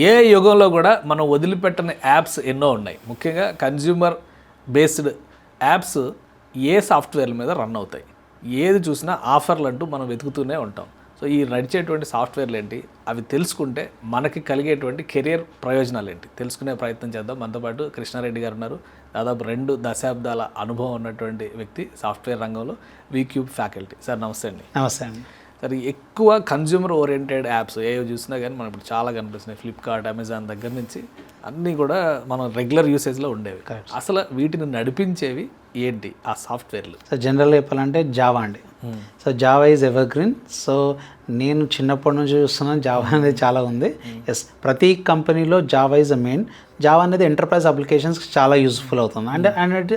ఏ యుగంలో కూడా మనం వదిలిపెట్టని యాప్స్ ఎన్నో ఉన్నాయి. ముఖ్యంగా కన్జ్యూమర్ బేస్డ్ యాప్స్ ఏ సాఫ్ట్వేర్ల మీద రన్ అవుతాయి, ఏది చూసినా ఆఫర్లు అంటూ మనం వెతుకుతూనే ఉంటాం. సో ఈ నడిచేటువంటి సాఫ్ట్వేర్లు ఏంటి, అవి తెలుసుకుంటే మనకి కలిగేటువంటి కెరియర్ ప్రయోజనాలు ఏంటి తెలుసుకునే ప్రయత్నం చేద్దాం. మనతో పాటు కృష్ణారెడ్డి గారు ఉన్నారు. దాదాపు 2 దశాబ్దాల అనుభవం ఉన్నటువంటి వ్యక్తి సాఫ్ట్వేర్ రంగంలో, వీక్యూబ్ ఫ్యాకల్టీ. సార్ నమస్తే అండి. నమస్తే అండి. సార్ ఎక్కువ కన్జ్యూమర్ ఓరియంటెడ్ యాప్స్ ఏవో చూసినా కానీ మనం ఇప్పుడు చాలా కనిపిస్తున్నాయి. ఫ్లిప్కార్ట్, అమెజాన్ దగ్గర నుంచి అన్నీ కూడా మనం రెగ్యులర్ యూసేజ్లో ఉండేవి. అసలు వీటిని నడిపించేవి ఏంటి ఆ సాఫ్ట్వేర్లు? సో జనరల్గా చెప్పాలంటే జావా అండి. So Java is ever green. So నేను చిన్నప్పటి నుంచి చూస్తున్నాను జావా అనేది చాలా ఉంది. ఎస్, ప్రతి కంపెనీలో Java is a main. Java అనేది ఎంటర్ప్రైజ్ అప్లికేషన్స్ చాలా యూస్ఫుల్ అవుతుంది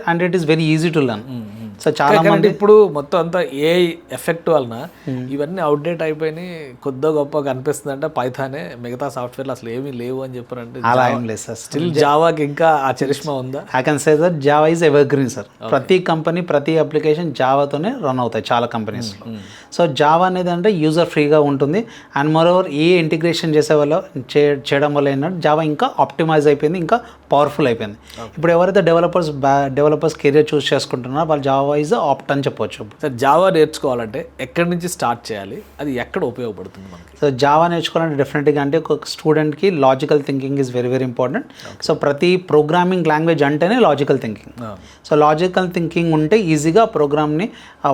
and it is very easy to learn. So చాలా మంది ఇప్పుడు మొత్తం అంతా ఏ ఎఫెక్ట్ వలన ఇవన్నీ అవుట్డేట్ అయిపోయినాయి, కొద్దిగా గొప్ప కనిపిస్తుంది అంటే పైథానే, మిగతా సాఫ్ట్వేర్లు అసలు ఏమీ లేవు అని చెప్పారంటే అలా ఏం లేదు సార్. స్టిల్ జావాకి ఇంకా ఆ చరిష్మా ఉందా? I can say that Java is ever green sir. ప్రతి కంపెనీ, ప్రతి అప్లికేషన్ జావాతోనే రన్ అవుతాయి చాలా కంపెనీస్లో. సో జావా అనేది అంటే యూజర్ ఫ్రీగా ఉంటుంది అండ్ మోరోవర్ ఏ ఇంటిగ్రేషన్ చేయడం వల్ల ఏంటంటే జావా ఇంకా ఆప్టిమైజ్ అయిపోయింది, ఇంకా పవర్ఫుల్ అయిపోయింది. ఇప్పుడు ఎవరైతే డెవలపర్స్ కెరియర్ చూస్ చేసుకుంటున్నారో వాళ్ళు జావా ఈజ్ ఆప్ట్ అని చెప్పొచ్చు. సార్ జావా నేర్చుకోవాలంటే ఎక్కడి నుంచి స్టార్ట్ చేయాలి, అది ఎక్కడ ఉపయోగపడుతుంది మనకి? సో జావా నేర్చుకోవాలంటే డెఫినెట్గా అంటే ఒక స్టూడెంట్కి logical thinking is very very important. So ప్రతి ప్రోగ్రామింగ్ లాంగ్వేజ్ అంటేనే logical thinking. So logical thinking ఉంటే ఈజీగా ప్రోగ్రామ్ని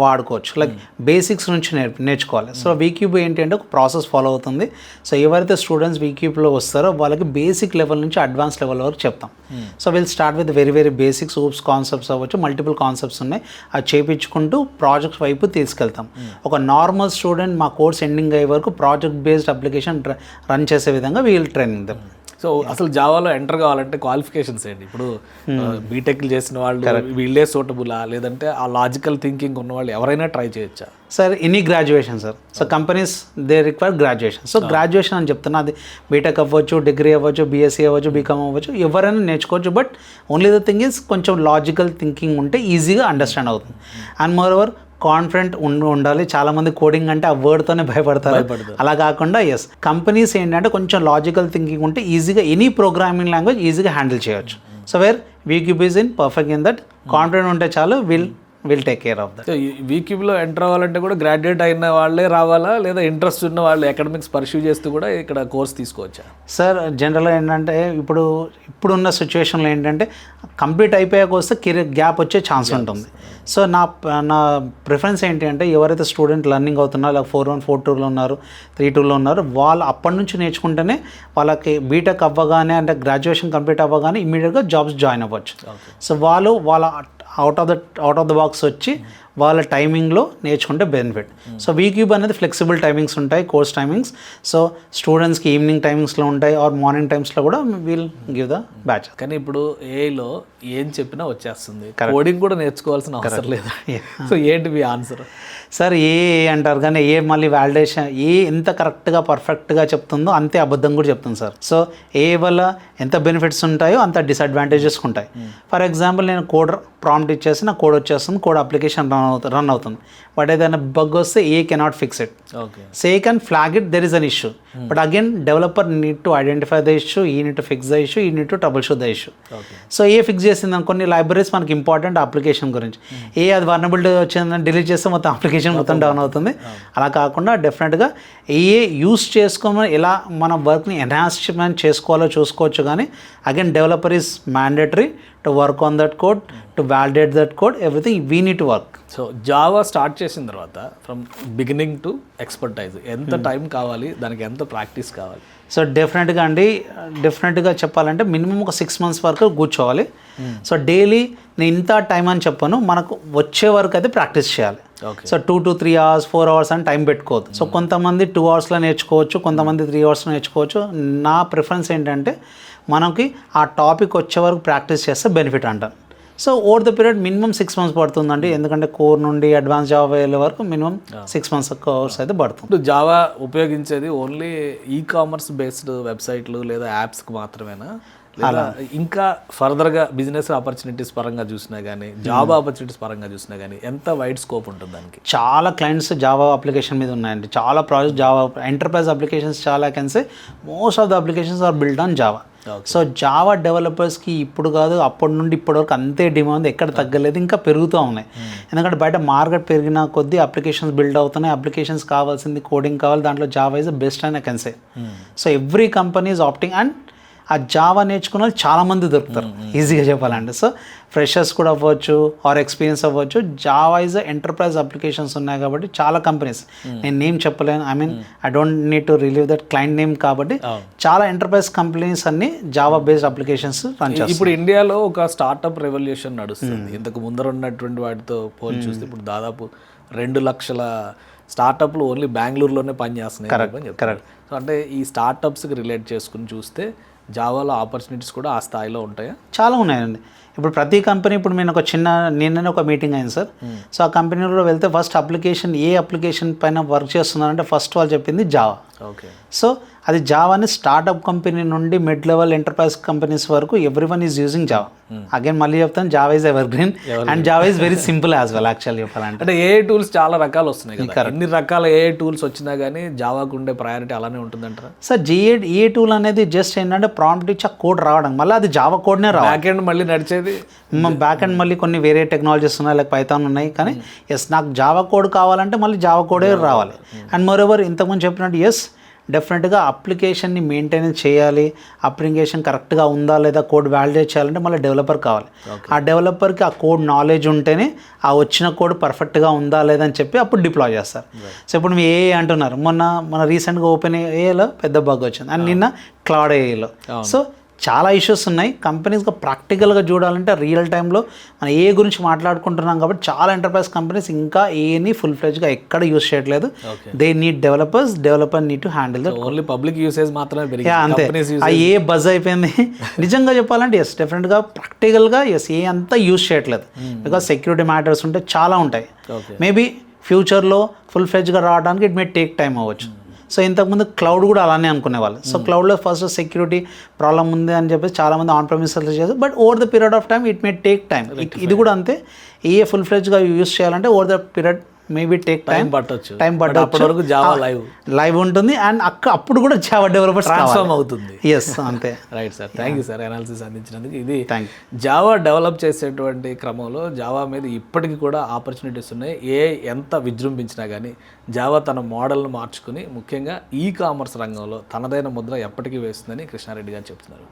వాడుకోవచ్చు. లైక్ బేసిక్స్ నుంచి నేర్చుకోవాలి. సో వీక్యూబ్ ఏంటి అంటే ఒక ప్రాసెస్ ఫాలో అవుతుంది. సో ఎవరైతే స్టూడెంట్స్ వీక్యూబ్లో వస్తారో వాళ్ళకి బేసిక్ లెవెల్ నుంచి అడ్వాన్స్ లెవెల్ వరకు చెప్తాం. So will start with very very basics, oops concepts అవ్వచ్చు, మల్టిపుల్ కాన్సెప్ట్స్ ఉన్నాయి. అది చేయించుకుంటూ ప్రాజెక్ట్ వైపు తీసుకెళ్తాం. ఒక నార్మల్ స్టూడెంట్ మా కోర్స్ ఎండింగ్ అయ్యే వరకు ప్రాజెక్ట్ బేస్డ్ అప్లికేషన్ రన్ చేసే విధంగా వీల్ ట్రైనింగ్ దెమ్. సో అసలు జావాలో ఎంటర్ కావాలంటే క్వాలిఫికేషన్స్ ఏంటి? ఇప్పుడు బీటెక్లు చేసిన వాళ్ళు వీళ్ళే సూటబులా, లేదంటే ఆ లాజికల్ థింకింగ్ ఉన్న వాళ్ళు ఎవరైనా ట్రై చేయొచ్చా? Sir any graduation sir. So companies they require graduation. So graduation అని చెప్తున్నా, అది బీటెక్ అవ్వచ్చు, డిగ్రీ అవ్వచ్చు, బీఎస్సీ అవ్వచ్చు, బీకామ్ అవ్వచ్చు, ఎవరైనా నేర్చుకోవచ్చు. But only the thing is కొంచెం లాజికల్ థింకింగ్ ఉంటే ఈజీగా అండర్స్టాండ్ అవుతుంది. అండ్ మోర్ ఓవర్ కాన్ఫిడెంట్ ఉండాలి. చాలామంది కోడింగ్ అంటే ఆ వర్డ్తోనే భయపడతారు. అలా కాకుండా ఎస్, కంపెనీస్ ఏంటంటే కొంచెం లాజికల్ థింకింగ్ ఉంటే ఈజీగా ఎనీ ప్రోగ్రామింగ్ లాంగ్వేజ్ ఈజీగా హ్యాండిల్ చేయొచ్చు. So where VCube is in perfect in that. Confident ఉంటే చాలు, will take care of that. వీక్యూబ్లో ఎంటర్ అవ్వాలంటే కూడా గ్రాడ్యుయేట్ అయిన వాళ్ళే రావాలా, లేదా ఇంట్రెస్ట్ ఉన్న వాళ్ళు అకాడమిక్స్ పర్స్యూ చేస్తూ కూడా ఇక్కడ కోర్స్ తీసుకోవచ్చా? సార్ జనరల్గా ఏంటంటే ఇప్పుడున్న సిచ్యువేషన్లో ఏంటంటే కంప్లీట్ అయిపోయాక వస్తే కెరీర్ గ్యాప్ వచ్చే ఛాన్స్ ఉంటుంది. సో నా ప్రిఫరెన్స్ ఏంటి అంటే ఎవరైతే స్టూడెంట్ లర్నింగ్ అవుతున్నారో, ఇలా 4-1, 4-2లో ఉన్నారు, 3-2లో ఉన్నారు, వాళ్ళు అప్పటి నుంచి నేర్చుకుంటేనే వాళ్ళకి బీటెక్ అవ్వగానే అంటే గ్రాడ్యుయేషన్ కంప్లీట్ అవ్వగానే ఇమీడియట్గా జాబ్స్ జాయిన్ అవ్వచ్చు. సో వాళ్ళ అవుట్ ఆఫ్ ద బాక్స్ వచ్చి వాళ్ళ టైమింగ్లో నేర్చుకుంటే బెనిఫిట్. సో వీక్యూబ్ అనేది ఫ్లెక్సిబుల్ టైమింగ్స్ ఉంటాయి, కోర్స్ టైమింగ్స్. సో స్టూడెంట్స్కి ఈవినింగ్ టైమింగ్స్లో ఉంటాయి ఆర్ మార్నింగ్ టైమ్స్లో కూడా వీల్ గివ్ ద బ్యాచ్. కానీ ఇప్పుడు ఏఐలో ఏం చెప్పినా వచ్చేస్తుంది, కోడింగ్ కూడా నేర్చుకోవాల్సిన అవసరం లేదు. సో ఏంటి మీ ఆన్సర్? సార్ ఏ అంటారు కానీ మళ్ళీ వ్యాలిడేషన్ ఎంత కరెక్ట్గా పర్ఫెక్ట్గా చెప్తుందో అంతే అబద్ధం కూడా చెప్తుంది సార్. సో వల్ల ఎంత బెనిఫిట్స్ ఉంటాయో అంత డిసడ్వాంటేజెస్ ఉంటాయి. ఫర్ ఎగ్జాంపుల్ నేను కోడ్ ప్రాంప్ట్ ఇచ్చేసి నా కోడ్ వచ్చేస్తుంది, కోడ్ అప్లికేషన్ రన్ అవుతుంది. బట్ ఏదైనా బగ్ వస్తే cannot fix it. So can flag it, there is an issue. But again developer need to identify the issue, need to fix the issue, need to trouble shoot the issue. So fix చేసింది కొన్ని libraries మనకి important application గురించి, అది vulnerability వచ్చిందని delete చేస్తే మొత్తం application మొత్తం down అవుతుంది. అలా కాకుండా డెఫినెట్గా యూస్ చేసుకోమని ఎలా మన వర్క్ని ఎన్హాన్స్మెంట్ చేసుకోవాలో చూసుకోవచ్చు. కానీ again developer is mandatory to work on that code, to validate that code, everything we need to work. So Java start చేసిన తర్వాత ఫ్రమ్ బిగినింగ్ టు ఎక్స్పర్టైజ్ ఎంత టైం కావాలి, దానికి ఎంత ప్రాక్టీస్ కావాలి? సో డెఫినెట్గా చెప్పాలంటే మినిమం ఒక 6 months వరకు కూర్చోవాలి. సో డైలీ నేను ఇంత టైం అని చెప్పను, మనకు వచ్చే వరకు అయితే ప్రాక్టీస్ చేయాలి. సో 2 to 3 hours, 4 hours అని టైం పెట్టుకోవద్దు. సో కొంతమంది 2 hours నేర్చుకోవచ్చు, కొంతమంది 3 hours నేర్చుకోవచ్చు. నా ప్రిఫరెన్స్ ఏంటంటే మనకి ఆ టాపిక్ వచ్చే వరకు ప్రాక్టీస్ చేస్తే బెనిఫిట్ అంటాను. So over the period minimum 6 months పడుతుందండి. ఎందుకంటే కోర్ నుండి అడ్వాన్స్ జావా వెళ్ళే వరకు మినిమం 6 months కోర్స్ అయితే పడుతుంది. ఇప్పుడు జావా ఉపయోగించేది ఓన్లీ కామర్స్ బేస్డ్ వెబ్సైట్లు లేదా యాప్స్కి మాత్రమేనా, లేదా ఇంకా ఫర్దర్గా బిజినెస్ ఆపర్చునిటీస్ పరంగా చూసినా కానీ జాబ్ ఆపర్చునిటీస్ పరంగా చూసినా కానీ ఎంత వైడ్ స్కోప్ ఉంటుంది దానికి? చాలా క్లయింట్స్ జావా అప్లికేషన్ మీద ఉన్నాయండి. చాలా ప్రాజెక్ట్ జావా ఎంటర్ప్రైజ్ అప్లికేషన్స్ చాలా can say most of the applications are build on Java. So Java డెవలపర్స్కి ఇప్పుడు కాదు అప్పటి నుండి ఇప్పటి వరకు అంతే డిమాండ్, ఎక్కడ తగ్గలేదు, ఇంకా పెరుగుతూ ఉన్నాయి. ఎందుకంటే బయట మార్కెట్ పెరిగిన కొద్దీ అప్లికేషన్స్ బిల్డ్ అవుతున్నాయి. అప్లికేషన్స్ కావాల్సింది కోడింగ్ కావాలి, దాంట్లో జావా ఇస్ ద బెస్ట్ అని I can say. So every company is opting and ఆ జావా నేర్చుకున్న వాళ్ళు చాలామంది దొరుకుతారు ఈజీగా చెప్పాలంటే. సో ఫ్రెషర్స్ కూడా అవ్వచ్చు ఆర్ ఎక్స్పీరియన్స్ అవ్వచ్చు. జావా ఈజ్ ఎంటర్ప్రైజ్ అప్లికేషన్స్ ఉన్నాయి కాబట్టి చాలా కంపెనీస్, నేను నేమ్ చెప్పలేను, I mean I don't need to relieve that client name, కాబట్టి చాలా ఎంటర్ప్రైజ్ కంపెనీస్ అన్ని జావా బేస్డ్ అప్లికేషన్స్ రన్ చేస్తాయి. ఇప్పుడు ఇండియాలో ఒక స్టార్టప్ రెవల్యూషన్ నడుస్తుంది. ఇంతకు ముందర ఉన్నటువంటి వాటితో పోల్చి చూస్తే ఇప్పుడు దాదాపు 2 లక్షల స్టార్టప్లు ఓన్లీ బెంగళూరులోనే పనిచేస్తున్నాయి. కరెక్ట్. సో అంటే ఈ స్టార్టప్స్కి రిలేట్ చేసుకుని చూస్తే జావాలో ఆపర్చునిటీస్ కూడా ఆ స్థాయిలో ఉంటాయా? చాలా ఉన్నాయండి. ఇప్పుడు ప్రతి కంపెనీ, ఇప్పుడు నేను నిన్ననే ఒక మీటింగ్ అయింది సార్. సో ఆ కంపెనీలో వెళ్తే ఫస్ట్ అప్లికేషన్ ఏ అప్లికేషన్ పైన వర్క్ చేస్తున్నారంటే ఫస్ట్ వాళ్ళు చెప్పింది జావా. ఓకే. సో అది జావాని స్టార్టప్ కంపెనీ నుండి మిడ్ లెవెల్ ఎంటర్ప్రైజ్ కంపెనీస్ వరకు every one is using Java. Again మళ్ళీ చెప్తాను, Java is ever green and Java is very simple as well. Actual చెప్పాలంటే అంటే ఏ టూల్స్ చాలా రకాలు వస్తున్నాయి కదా, ఎన్ని రకాల ఏ టూల్స్ వచ్చినా కానీ జావాకు ఉండే ప్రయారిటీ అలానే ఉంటుందంటారా? సార్ ఏ టూల్ అనేది జస్ట్ ఏంటంటే ప్రాంప్ట్ ఇచ్చి ఆ కోడ్ రావడం, మళ్ళీ అది జావా కోడ్నే రావాలి. బ్యాక్ ఎండ్ మళ్ళీ నడిచేది బ్యాక్ అండ్ మళ్ళీ కొన్ని వేరే టెక్నాలజీస్ ఉన్నాయి, లైక్ పైథాన్ ఉన్నాయి. కానీ ఎస్ నాకు జావా కోడ్ కావాలంటే మళ్ళీ జావా కోడే రావాలి. అండ్ మోర్ ఓవర్ ఇంతకుముందు చెప్పినట్టు ఎస్ డెఫినెట్గా అప్లికేషన్ని మెయింటెనెన్స్ చేయాలి, అప్లికేషన్ కరెక్ట్గా ఉందా లేదా కోడ్ వ్యాలిడేట్ చేయాలంటే మళ్ళీ డెవలపర్ కావాలి. ఆ డెవలపర్కి ఆ కోడ్ నాలెడ్జ్ ఉంటేనే ఆ వచ్చిన కోడ్ పర్ఫెక్ట్గా ఉందా లేదని చెప్పి అప్పుడు డిప్లాయ్ చేస్తారు. సో ఇప్పుడు మీరు ఏ అంటున్నారు, మన రీసెంట్గా ఓపెన్ ఏలో పెద్ద బగ్ వచ్చింది అండ్ నిన్న క్లౌడ్ ఏలో. సో చాలా ఇష్యూస్ ఉన్నాయి. కంపెనీస్గా ప్రాక్టికల్గా చూడాలంటే రియల్ టైంలో మనం ఏ గురించి మాట్లాడుకుంటున్నాం కాబట్టి చాలా ఎంటర్ప్రైజ్ కంపెనీస్ ఇంకా ఏని ఫుల్ ఫ్లెడ్జ్గా ఎక్కడ యూస్ చేయట్లేదు. They need developer need to handle that. Only public usage మాత్రమే అంతే. ఏ బజ్ అయిపోయింది నిజంగా చెప్పాలంటే. ఎస్ డెఫినెట్గా ప్రాక్టికల్గా ఎస్ ఏ అంతా యూస్ చేయట్లేదు, బికాస్ సెక్యూరిటీ మ్యాటర్స్ ఉంటే చాలా ఉంటాయి. మేబీ ఫ్యూచర్లో ఫుల్ ఫ్లెడ్జ్గా రావడానికి ఇట్ మే టేక్ టైం అవ్వచ్చు. సో ఇంతకుముందు క్లౌడ్ కూడా అలానే అనుకునేవాళ్ళు. సో క్లౌడ్లో ఫస్ట్ సెక్యూరిటీ ప్రాబ్లమ్ ఉంది అని చెప్పేసి చాలామంది ఆన్ ప్రెమిసెస్ చేస్తారు. But over the period of time it may take time. ఇది కూడా అంతే, ఏ ఫుల్ ఫ్లెడ్జ్గా యూస్ చేయాలంటే over the period maybe take time పట్టొచ్చు. అప్పటి వరకు జావా లైవ్ ఉంటుంది అండ్ అప్పుడు కూడా జావా డెవలపర్స్ ట్రాన్స్ఫార్మ్ అవుతుంది. ఎస్ అంతే. Right sir, thank you sir analysis అందించినందుకు. ఇది జావా డెవలప్ చేసేటువంటి క్రమంలో జావా మీద ఇప్పటికీ కూడా ఆపర్చునిటీస్ ఉన్నాయి. ఎంత విజృంభించినా కానీ జావా తన మోడల్ను మార్చుకుని ముఖ్యంగా ఈ కామర్స్ రంగంలో తనదైన ముద్ర ఎప్పటికీ వేస్తుందని కృష్ణారెడ్డి గారు చెప్తున్నారు.